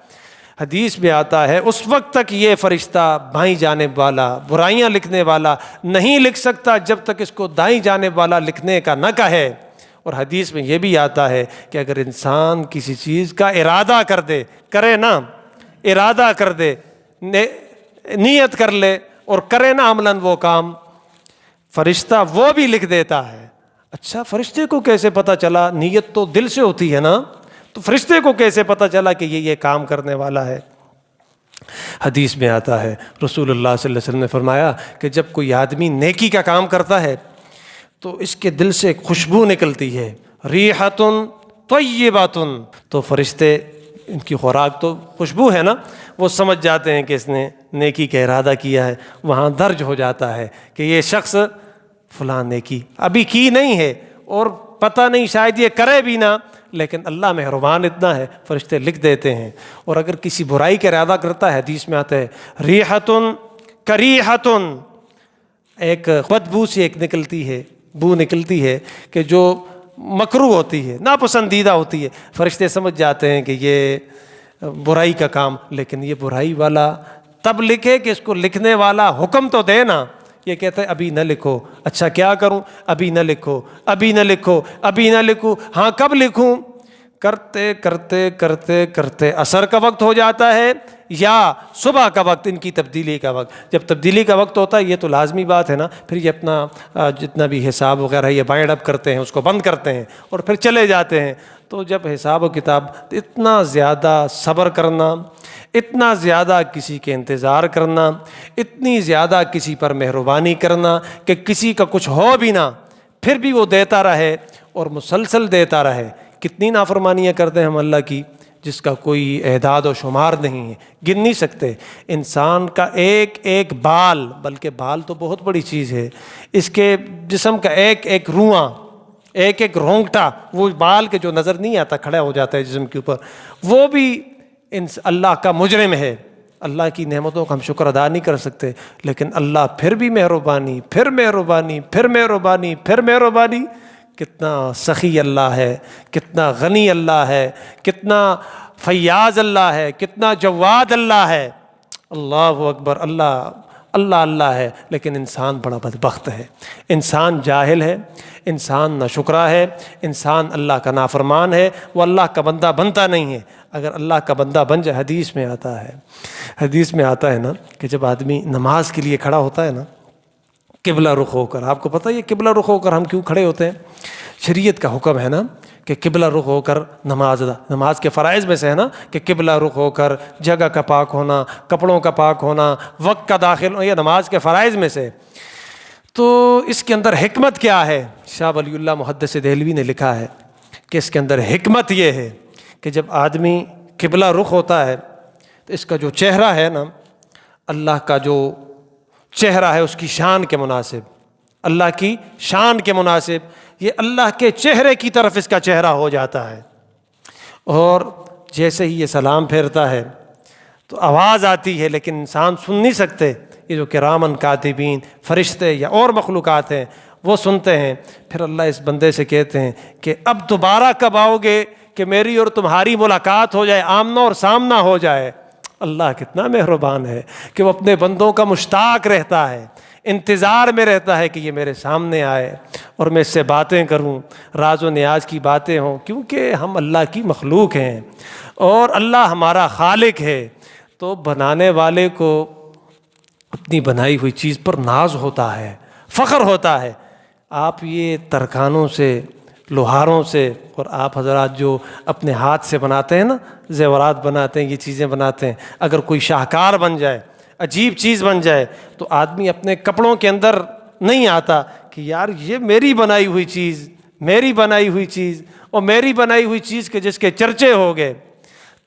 حدیث میں آتا ہے اس وقت تک یہ فرشتہ بائیں جانب والا برائیاں لکھنے والا نہیں لکھ سکتا جب تک اس کو دائیں جانب والا لکھنے کا نہ کہے۔ اور حدیث میں یہ بھی آتا ہے کہ اگر انسان کسی چیز کا ارادہ کر دے، کرے نا، ارادہ کر دے، نیت کر لے اور کرے نا عملاً وہ کام، فرشتہ وہ بھی لکھ دیتا ہے۔ اچھا، فرشتے کو کیسے پتہ چلا؟ نیت تو دل سے ہوتی ہے نا، تو فرشتے کو کیسے پتہ چلا کہ یہ کام کرنے والا ہے؟ حدیث میں آتا ہے رسول اللہ صلی اللہ علیہ وسلم نے فرمایا کہ جب کوئی آدمی نیکی کا کام کرتا ہے تو اس کے دل سے ایک خوشبو نکلتی ہے، ریحۃ طیبۃ، تو فرشتے، ان کی خوراک تو خوشبو ہے نا، وہ سمجھ جاتے ہیں کہ اس نے نیکی کا ارادہ کیا ہے، وہاں درج ہو جاتا ہے کہ یہ شخص فلاں نیکی ابھی کی نہیں ہے اور پتہ نہیں شاید یہ کرے بھی نہ، لیکن اللہ مہربان اتنا ہے فرشتے لکھ دیتے ہیں۔ اور اگر کسی برائی کا ارادہ کرتا ہے، حدیث میں آتا ہے ریحۃ کریحۃ، ایک بدبو سی ایک نکلتی ہے، بو نکلتی ہے کہ جو مکروہ ہوتی ہے، ناپسندیدہ ہوتی ہے، فرشتے سمجھ جاتے ہیں کہ یہ برائی کا کام، لیکن یہ برائی والا تب لکھے کہ اس کو لکھنے والا حکم تو دے نا، یہ کہتا ہے ابھی نہ لکھو، اچھا کیا کروں، ابھی نہ لکھو، ابھی نہ لکھو، ابھی نہ لکھوں، ہاں کب لکھوں، کرتے کرتے کرتے کرتے عصر کا وقت ہو جاتا ہے یا صبح کا وقت، ان کی تبدیلی کا وقت، جب تبدیلی کا وقت ہوتا ہے یہ تو لازمی بات ہے نا، پھر یہ اپنا جتنا بھی حساب وغیرہ یہ بائنڈ اپ کرتے ہیں، اس کو بند کرتے ہیں اور پھر چلے جاتے ہیں۔ تو جب حساب و کتاب، اتنا زیادہ صبر کرنا، اتنا زیادہ کسی کے انتظار کرنا، اتنی زیادہ کسی پر مہربانی کرنا کہ کسی کا کچھ ہو بھی نہ پھر بھی وہ دیتا رہے اور مسلسل دیتا رہے۔ کتنی نافرمانیاں کرتے ہیں ہم اللہ کی جس کا کوئی اعداد و شمار نہیں ہے، گن نہیں سکتے۔ انسان کا ایک ایک بال، بلکہ بال تو بہت بڑی چیز ہے، اس کے جسم کا ایک ایک رواں، ایک ایک رونگٹا، وہ بال کے جو نظر نہیں آتا کھڑا ہو جاتا ہے جسم کے اوپر، وہ بھی اللہ کا مجرم ہے۔ اللہ کی نعمتوں کا ہم شکر ادا نہیں کر سکتے، لیکن اللہ پھر بھی مہربانی، پھر مہربانی، پھر مہربانی، پھر مہربانی۔ کتنا سخی اللہ ہے، کتنا غنی اللہ ہے، کتنا فیاض اللہ ہے، کتنا جواد اللہ ہے۔ اللہ اکبر، اللہ اللہ اللہ ہے، لیکن انسان بڑا بدبخت ہے، انسان جاہل ہے، انسان ناشکرا ہے، انسان اللہ کا نافرمان ہے، وہ اللہ کا بندہ بنتا نہیں ہے۔ اگر اللہ کا بندہ بن جائے، حدیث میں آتا ہے نا کہ جب آدمی نماز کے لیے کھڑا ہوتا ہے نا قبلہ رخ ہو کر، آپ کو پتہ ہے یہ قبلہ رخ ہو کر ہم کیوں کھڑے ہوتے ہیں؟ شریعت کا حکم ہے نا کہ قبلہ رخ ہو کر نماز کے فرائض میں سے ہے نا کہ قبلہ رخ ہو کر جگہ کا پاک ہونا، کپڑوں کا پاک ہونا، وقت کا داخل ہونا، یہ نماز کے فرائض میں سے۔ تو اس کے اندر حکمت کیا ہے؟ شاہ ولی اللہ محدث دہلوی نے لکھا ہے کہ اس کے اندر حکمت یہ ہے کہ جب آدمی قبلہ رخ ہوتا ہے تو اس کا جو چہرہ ہے نا، اللہ کا جو چہرہ ہے اس کی شان کے مناسب، اللہ کی شان کے مناسب یہ اللہ کے چہرے کی طرف اس کا چہرہ ہو جاتا ہے۔ اور جیسے ہی یہ سلام پھیرتا ہے تو آواز آتی ہے، لیکن انسان سن نہیں سکتے، یہ جو کرامن کاتبین فرشتے یا اور مخلوقات ہیں وہ سنتے ہیں۔ پھر اللہ اس بندے سے کہتے ہیں کہ اب دوبارہ کب آؤ گے کہ میری اور تمہاری ملاقات ہو جائے، آمنا اور سامنا ہو جائے۔ اللہ کتنا مہربان ہے کہ وہ اپنے بندوں کا مشتاق رہتا ہے، انتظار میں رہتا ہے کہ یہ میرے سامنے آئے اور میں اس سے باتیں کروں، راز و نیاز کی باتیں ہوں، کیونکہ ہم اللہ کی مخلوق ہیں اور اللہ ہمارا خالق ہے۔ تو بنانے والے کو اپنی بنائی ہوئی چیز پر ناز ہوتا ہے، فخر ہوتا ہے۔ آپ یہ ترکھانوں سے، لوہاروں سے، اور آپ حضرات جو اپنے ہاتھ سے بناتے ہیں نا، زیورات بناتے ہیں، یہ چیزیں بناتے ہیں، اگر کوئی شاہکار بن جائے، عجیب چیز بن جائے، تو آدمی اپنے کپڑوں کے اندر نہیں آتا کہ یار یہ میری بنائی ہوئی چیز، میری بنائی ہوئی چیز، اور میری بنائی ہوئی چیز کے جس کے چرچے ہو گئے۔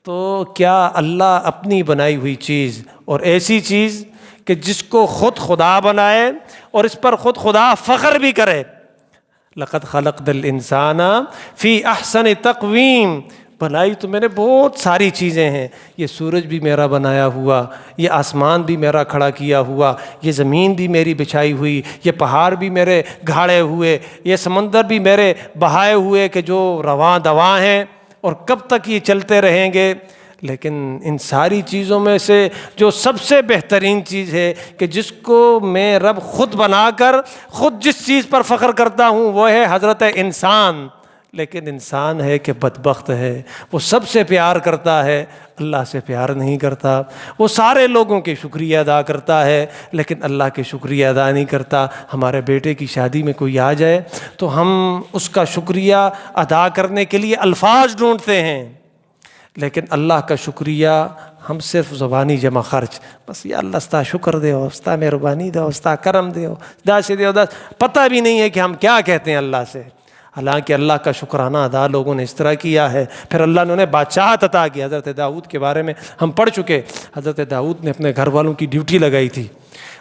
تو کیا اللہ اپنی بنائی ہوئی چیز اور ایسی چیز کہ جس کو خود خدا بنائے اور اس پر خود خدا فخر بھی کرے، لقد خلقنا الانسان فی احسن تقویم، بنائی تو میں نے بہت ساری چیزیں ہیں، یہ سورج بھی میرا بنایا ہوا، یہ آسمان بھی میرا کھڑا کیا ہوا، یہ زمین بھی میری بچھائی ہوئی، یہ پہاڑ بھی میرے گھاڑے ہوئے، یہ سمندر بھی میرے بہائے ہوئے کہ جو رواں دواں ہیں اور کب تک یہ چلتے رہیں گے۔ لیکن ان ساری چیزوں میں سے جو سب سے بہترین چیز ہے کہ جس کو میں رب خود بنا کر خود جس چیز پر فخر کرتا ہوں وہ ہے حضرت انسان۔ لیکن انسان ہے کہ بدبخت ہے، وہ سب سے پیار کرتا ہے، اللہ سے پیار نہیں کرتا۔ وہ سارے لوگوں کے شکریہ ادا کرتا ہے لیکن اللہ کے شکریہ ادا نہیں کرتا۔ ہمارے بیٹے کی شادی میں کوئی آ جائے تو ہم اس کا شکریہ ادا کرنے کے لیے الفاظ ڈھونڈتے ہیں، لیکن اللہ کا شکریہ ہم صرف زبانی جمع خرچ، بس یا اللہ استا شکر دے استا مہربانی دے استا کرم دے دا سے دے پتہ بھی نہیں ہے کہ ہم کیا کہتے ہیں اللہ سے۔ حالانکہ اللہ کا شکرانہ ادا لوگوں نے اس طرح کیا ہے، پھر اللہ نے انہیں بادشاہت عطا کی۔ حضرت داؤد کے بارے میں ہم پڑھ چکے، حضرت داؤد نے اپنے گھر والوں کی ڈیوٹی لگائی تھی،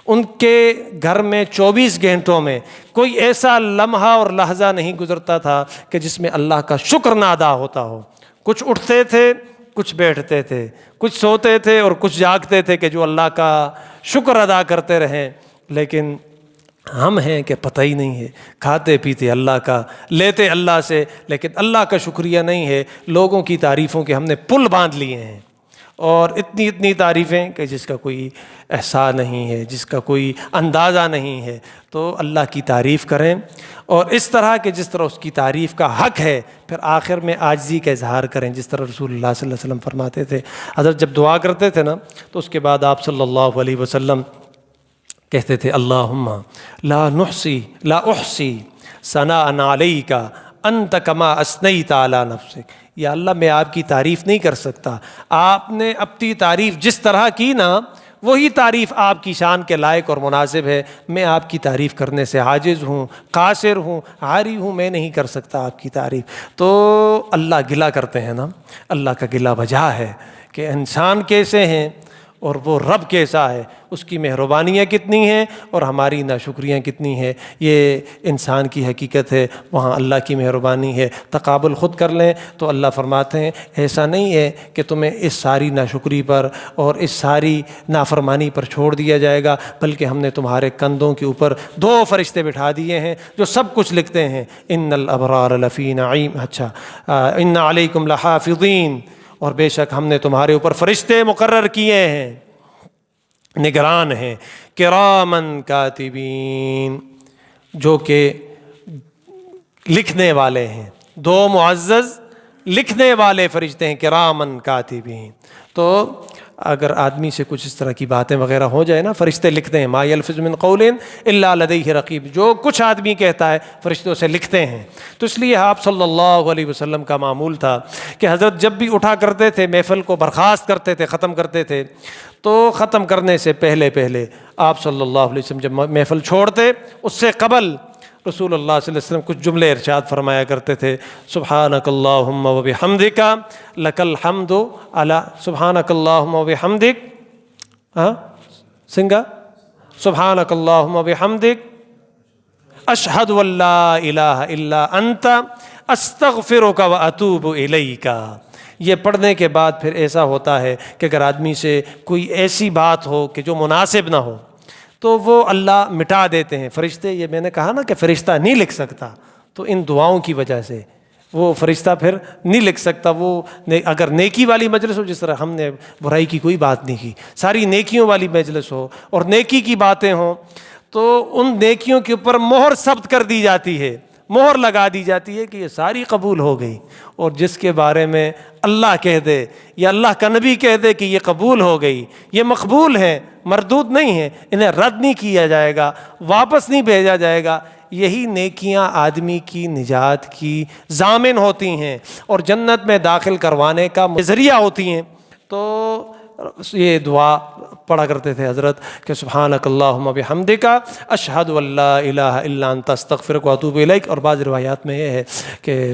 ان کے گھر میں 24 گھنٹوں میں کوئی ایسا لمحہ اور لحظہ نہیں گزرتا تھا کہ جس میں اللہ کا شکر نہ ادا ہوتا ہو۔ کچھ اٹھتے تھے، کچھ بیٹھتے تھے، کچھ سوتے تھے اور کچھ جاگتے تھے کہ جو اللہ کا شکر ادا کرتے رہیں۔ لیکن ہم ہیں کہ پتہ ہی نہیں ہے، کھاتے پیتے اللہ کا، لیتے اللہ سے، لیکن اللہ کا شکریہ نہیں ہے۔ لوگوں کی تعریفوں کے ہم نے پل باندھ لیے ہیں، اور اتنی تعریفیں کہ جس کا کوئی احساس نہیں ہے، جس کا کوئی اندازہ نہیں ہے۔ تو اللہ کی تعریف کریں، اور اس طرح کہ جس طرح اس کی تعریف کا حق ہے، پھر آخر میں عاجزی کا اظہار کریں، جس طرح رسول اللہ صلی اللہ علیہ وسلم فرماتے تھے۔ حضرت جب دعا کرتے تھے نا، تو اس کے بعد آپ صلی اللہ علیہ وسلم کہتے تھے اللہم لا احصی ثناء علیک انت کما اثنیت علی نفسک۔ یا اللہ میں آپ کی تعریف نہیں کر سکتا، آپ نے اپنی تعریف جس طرح کی نا، وہی تعریف آپ کی شان کے لائق اور مناسب ہے۔ میں آپ کی تعریف کرنے سے عاجز ہوں، قاصر ہوں، عاری ہوں، میں نہیں کر سکتا آپ کی تعریف۔ تو اللہ گلہ کرتے ہیں نا، اللہ کا گلہ بجا ہے کہ انسان کیسے ہیں اور وہ رب کیسا ہے، اس کی مہربانیاں کتنی ہیں اور ہماری ناشکریاں کتنی ہیں۔ یہ انسان کی حقیقت ہے، وہاں اللہ کی مہربانی ہے۔ تقابل خود کر لیں تو اللہ فرماتے ہیں ایسا نہیں ہے کہ تمہیں اس ساری ناشکری پر اور اس ساری نافرمانی پر چھوڑ دیا جائے گا، بلکہ ہم نے تمہارے کندھوں کے اوپر 2 فرشتے بٹھا دیے ہیں جو سب کچھ لکھتے ہیں۔ ان الابرار لفی نعیم، اچھا ان علیکم لحافظین، اور بے شک ہم نے تمہارے اوپر فرشتے مقرر کیے ہیں، نگران ہیں، کرامن کاتبین، جو کہ لکھنے والے ہیں۔ 2 معزز لکھنے والے فرشتے ہیں، کرامن کاتبین۔ تو اگر آدمی سے کچھ اس طرح کی باتیں وغیرہ ہو جائے نا، فرشتے لکھتے ہیں، ما یلفظ من قول الا لدیہ رقیب، جو کچھ آدمی کہتا ہے فرشتوں سے لکھتے ہیں۔ تو اس لیے آپ صلی اللہ علیہ وسلم کا معمول تھا کہ حضرت جب بھی اٹھا کرتے تھے، محفل کو برخاست کرتے تھے، ختم کرتے تھے، تو ختم کرنے سے پہلے آپ صلی اللہ علیہ وسلم جب محفل چھوڑتے، اس سے قبل رسول اللہ صلی اللہ علیہ وسلم کچھ جملے ارشاد فرمایا کرتے تھے، سبحانک اللہم و بحمدک لک الحمد علی، سبحانک اللہم و بحمدک، سنگا سبحانک اللہم و بحمدک اشہد ان لا الہ الا انت استغفرک و اتوب الیک۔ یہ پڑھنے کے بعد پھر ایسا ہوتا ہے کہ اگر آدمی سے کوئی ایسی بات ہو کہ جو مناسب نہ ہو تو وہ اللہ مٹا دیتے ہیں فرشتے۔ یہ میں نے کہا نا کہ فرشتہ نہیں لکھ سکتا، تو ان دعاؤں کی وجہ سے وہ فرشتہ پھر نہیں لکھ سکتا۔ وہ اگر نیکی والی مجلس ہو، جس طرح ہم نے برائی کی کوئی بات نہیں کی، ساری نیکیوں والی مجلس ہو اور نیکی کی باتیں ہوں، تو ان نیکیوں کے اوپر مہر ثبت کر دی جاتی ہے، مہر لگا دی جاتی ہے کہ یہ ساری قبول ہو گئی۔ اور جس کے بارے میں اللہ کہہ دے یا اللہ کا نبی کہہ دے کہ یہ قبول ہو گئی، یہ مقبول ہے، مردود نہیں ہے، انہیں رد نہیں کیا جائے گا، واپس نہیں بھیجا جائے گا، یہی نیکیاں آدمی کی نجات کی ضامن ہوتی ہیں اور جنت میں داخل کروانے کا ذریعہ ہوتی ہیں۔ تو یہ دعا پڑھا کرتے تھے حضرت کہ سبحانک اللہم بحمدک اشہد ان لا الہ الا انت استغفرک و اتوب الیک۔ اور بعض روایات میں یہ ہے کہ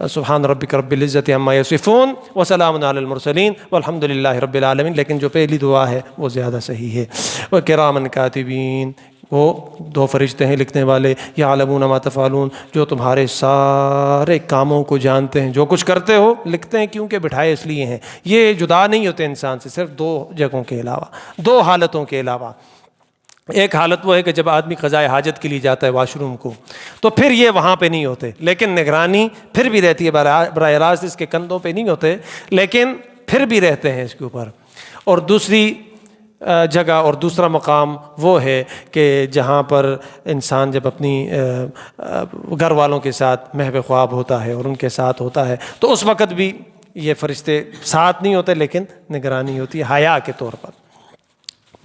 سبحان ربک رب العزت عما یصفون وسلام علی المرسلین والحمد للہ رب العالمین، لیکن جو پہلی دعا ہے وہ زیادہ صحیح ہے۔ وکرامن کاتبین، وہ 2 فرشتے ہیں لکھنے والے، یعلمون ما تفعلون، جو تمہارے سارے کاموں کو جانتے ہیں، جو کچھ کرتے ہو لکھتے ہیں، کیونکہ بٹھائے اس لیے ہیں۔ یہ جدا نہیں ہوتے انسان سے، صرف 2 جگہوں کے علاوہ، 2 حالتوں کے علاوہ۔ ایک حالت وہ ہے کہ جب آدمی قضائے حاجت کے لیے جاتا ہے واش روم کو، تو پھر یہ وہاں پہ نہیں ہوتے، لیکن نگرانی پھر بھی رہتی ہے، براہ راست اس کے کندھوں پہ نہیں ہوتے، لیکن پھر بھی رہتے ہیں اس کے اوپر۔ اور دوسری جگہ اور دوسرا مقام وہ ہے کہ جہاں پر انسان جب اپنی گھر والوں کے ساتھ محو خواب ہوتا ہے اور ان کے ساتھ ہوتا ہے، تو اس وقت بھی یہ فرشتے ساتھ نہیں ہوتے، لیکن نگرانی ہوتی ہے حیا کے طور پر۔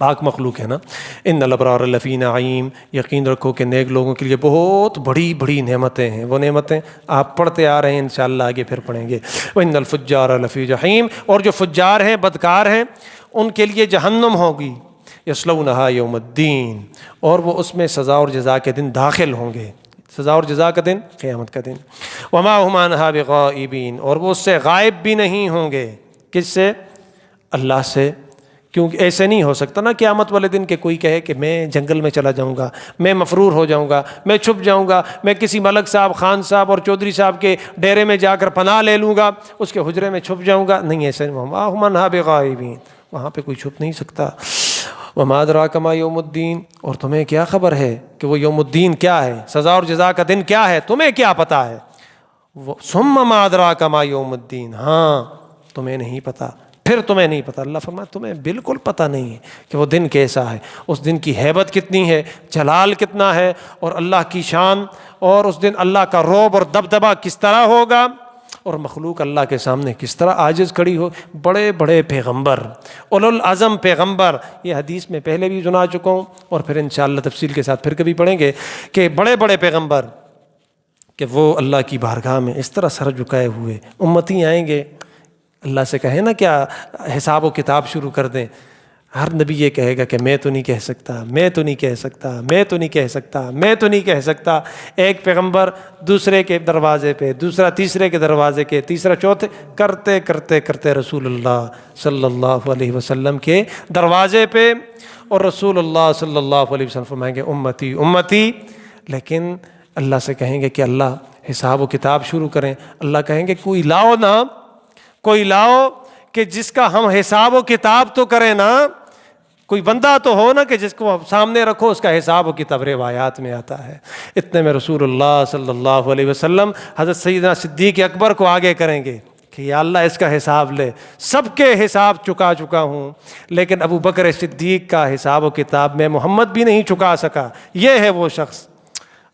پاک مخلوق ہے نا. ان الابرار لفی نعیم، یقین رکھو کہ نیک لوگوں کے لیے بہت بڑی بڑی نعمتیں ہیں. وہ نعمتیں آپ پڑھتے آ رہے ہیں، انشاءاللہ آگے پھر پڑھیں گے. وان الفجار لفی جحیم، اور جو فجار ہیں، بدکار ہیں، ان کے لیے جہنم ہوگی. یصلونہا یوم الدین، اور وہ اس میں سزا اور جزا کے دن داخل ہوں گے. سزا اور جزا کا دن قیامت کا دن. وما ہم عنہا بغائبین، اور وہ اس سے غائب بھی نہیں ہوں گے. کس سے؟ اللہ سے. کیونکہ ایسے نہیں ہو سکتا نا قیامت والے دن کہ کوئی کہے کہ میں جنگل میں چلا جاؤں گا، میں مفرور ہو جاؤں گا، میں چھپ جاؤں گا، میں کسی ملک صاحب، خان صاحب اور چودھری صاحب کے ڈیرے میں جا کر پناہ لے لوں گا، اس کے حجرے میں چھپ جاؤں گا. نہیں، ایسے نہیں. وما ہم عنہا بغائبین، وہاں پہ کوئی چھپ نہیں سکتا. وما ادراک ما یوم الدین، اور تمہیں کیا خبر ہے کہ وہ یوم الدین کیا ہے، سزا اور جزا کا دن کیا ہے، تمہیں کیا پتہ ہے؟ ثم ما ادراک ما یوم الدین، ہاں تمہیں نہیں پتہ، پھر تمہیں نہیں پتہ. اللہ فرماتا تمہیں بالکل پتہ نہیں ہے کہ وہ دن کیسا ہے، اس دن کی ہیبت کتنی ہے، جلال کتنا ہے، اور اللہ کی شان، اور اس دن اللہ کا رعب اور دبدبہ کس طرح ہوگا، اور مخلوق اللہ کے سامنے کس طرح عاجز کھڑی ہو. بڑے بڑے پیغمبر، اولو العزم پیغمبر، یہ حدیث میں پہلے بھی سنا چکا ہوں، اور پھر انشاءاللہ تفصیل کے ساتھ پھر کبھی پڑھیں گے کہ بڑے بڑے پیغمبر کہ وہ اللہ کی بارگاہ میں اس طرح سر جھکائے ہوئے. امتی آئیں گے، اللہ سے کہیں نا کیا حساب و کتاب شروع کر دیں. ہر نبی یہ کہے گا کہ میں تو نہیں کہہ سکتا، میں تو نہیں کہہ سکتا، میں تو نہیں کہہ سکتا، میں تو نہیں کہہ سکتا. ایک پیغمبر دوسرے کے دروازے پہ، دوسرا تیسرے کے دروازے کے، تیسرا چوتھے، کرتے کرتے کرتے رسول اللہ صلی اللہ علیہ وسلم کے دروازے پہ، اور رسول اللہ صلی اللہ علیہ وسلم فرمائیں گے امتی امتی. لیکن اللہ سے کہیں گے کہ اللہ حساب و کتاب شروع کریں. اللہ کہیں گے کوئی لاؤ نا، کوئی لاؤ کہ جس کا ہم حساب و کتاب تو کریں نا. کوئی بندہ تو ہو نا کہ جس کو سامنے رکھو اس کا حساب و کتاب. روایات میں آتا ہے. اتنے میں رسول اللہ صلی اللہ علیہ وسلم حضرت سیدنا صدیق اکبر کو آگے کریں گے کہ یا اللہ اس کا حساب لے. سب کے حساب چکا چکا ہوں، لیکن ابو بکر صدیق کا حساب و کتاب میں محمد بھی نہیں چکا سکا. یہ ہے وہ شخص.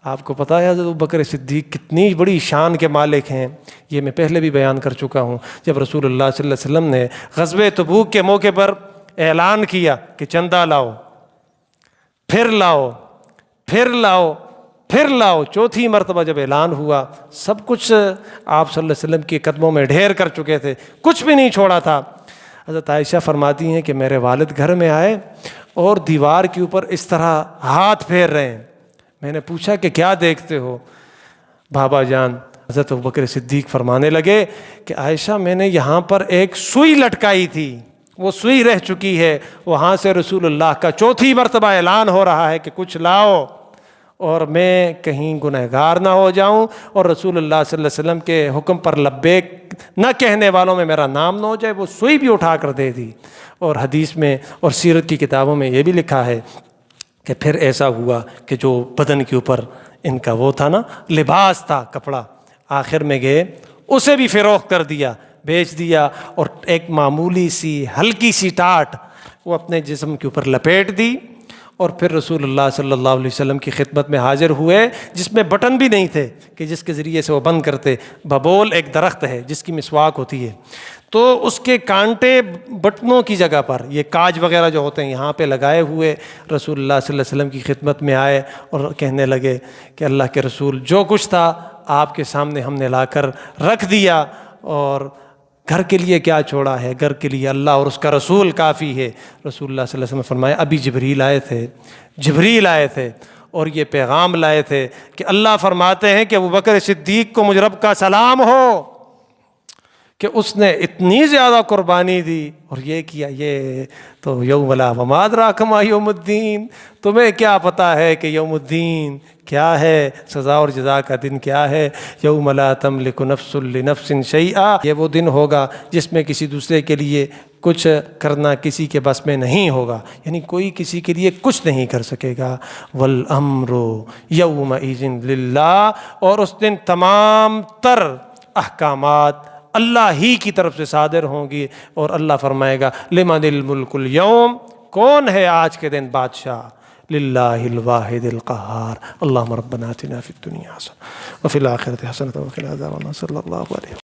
آپ کو پتہ ہے حضرت ابو بکر صدیق کتنی بڑی شان کے مالک ہیں. یہ میں پہلے بھی بیان کر چکا ہوں. جب رسول اللہ صلی اللہ علیہ وسلم نے غزوہ تبوک کے موقع پر اعلان کیا کہ چندہ لاؤ، پھر لاؤ، پھر لاؤ، پھر لاؤ، چوتھی مرتبہ جب اعلان ہوا، سب کچھ آپ صلی اللہ علیہ وسلم کے قدموں میں ڈھیر کر چکے تھے، کچھ بھی نہیں چھوڑا تھا. حضرت عائشہ فرماتی ہیں کہ میرے والد گھر میں آئے اور دیوار کے اوپر اس طرح ہاتھ پھیر رہے ہیں. میں نے پوچھا کہ کیا دیکھتے ہو بابا جان؟ حضرت ابوبکر صدیق فرمانے لگے کہ عائشہ میں نے یہاں پر ایک سوئی لٹکائی تھی، وہ سوئی رہ چکی ہے، وہاں سے رسول اللہ کا چوتھی مرتبہ اعلان ہو رہا ہے کہ کچھ لاؤ، اور میں کہیں گنہگار نہ ہو جاؤں اور رسول اللہ صلی اللہ علیہ وسلم کے حکم پر لبیک نہ کہنے والوں میں میرا نام نہ ہو جائے. وہ سوئی بھی اٹھا کر دے دی. اور حدیث میں اور سیرت کی کتابوں میں یہ بھی لکھا ہے کہ پھر ایسا ہوا کہ جو بدن کے اوپر ان کا وہ تھا نا لباس تھا، کپڑا، آخر میں گئے اسے بھی فروخت کر دیا، بیچ دیا، اور ایک معمولی سی ہلکی سی ٹاٹ وہ اپنے جسم کے اوپر لپیٹ دی، اور پھر رسول اللہ صلی اللہ علیہ وسلم کی خدمت میں حاضر ہوئے، جس میں بٹن بھی نہیں تھے کہ جس کے ذریعے سے وہ بند کرتے. ببول ایک درخت ہے جس کی مسواک ہوتی ہے، تو اس کے کانٹے بٹنوں کی جگہ پر یہ کاج وغیرہ جو ہوتے ہیں یہاں پہ لگائے ہوئے رسول اللہ صلی اللہ علیہ وسلم کی خدمت میں آئے اور کہنے لگے کہ اللہ کے رسول جو کچھ تھا آپ کے سامنے ہم نے لا کر رکھ دیا، اور گھر کے لیے کیا چھوڑا ہے، گھر کے لیے اللہ اور اس کا رسول کافی ہے. رسول اللہ صلی اللہ علیہ وسلم فرمایا ابھی جبریل آئے تھے اور یہ پیغام لائے تھے کہ اللہ فرماتے ہیں کہ ابوبکر صدیق کو مجھ رب کا سلام ہو کہ اس نے اتنی زیادہ قربانی دی اور یہ کیا. یہ تو یوم لا وما ادراک ما یوم الدین، تمہیں کیا پتہ ہے کہ یوم الدین کیا ہے، سزا اور جزا کا دن کیا ہے. یوم لا تملک نفس لنفس شیئا، یہ وہ دن ہوگا جس میں کسی دوسرے کے لیے کچھ کرنا کسی کے بس میں نہیں ہوگا، یعنی کوئی کسی کے لیے کچھ نہیں کر سکے گا. والامر یومئذ للہ، اور اس دن تمام تر احکامات اللہ ہی کی طرف سے صادر ہوں گی، اور اللہ فرمائے گا لمن الملک اليوم، کون ہے آج کے دن بادشاہ؟ للہ الواحد القہار. اللہم ربنا آتنا فی الدنیا حسنہ وفی الآخرۃ حسنۃ وقنا عذاب النار. صلی اللہ علیہ وسلم.